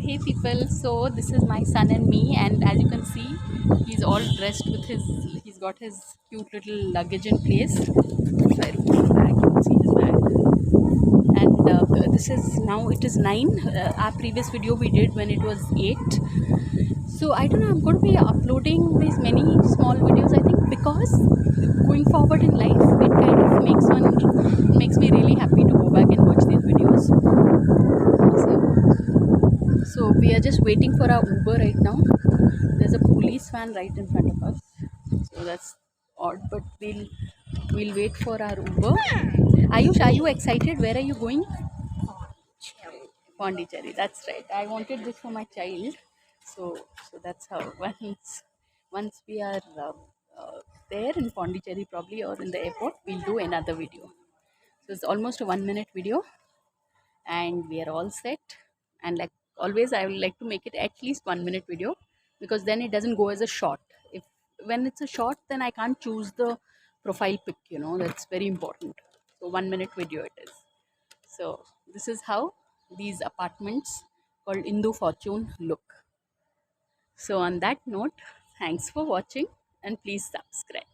Hey people, so this is my son and me, and as you can see, he's all dressed with he's got his cute little luggage in place. If I remove the bag, you can see his bag. And this is now it is 9. Our previous video we did when it was 8. So I don't know, I'm going to be uploading these many small videos, I think, because going forward in life, it kind of makes me really happy to go back and watch these videos. So we are just waiting for our Uber right now. There's a police van right in front of us, so that's odd. But we'll wait for our Uber. Ayush, are you excited? Where are you going? Pondicherry. That's right. I wanted this for my child, so that's how. Once we are there in Pondicherry, probably, or in the airport, we'll do another video. So it's almost a 1 minute video, and we are all set. And like always, I will like to make it at least 1 minute video, because then it doesn't go as a short. If when it's a short, then I can't choose the profile pic, that's very important. So 1 minute video it is. So this is how these apartments called Indu Fortune look. So on that note, thanks for watching, and please subscribe.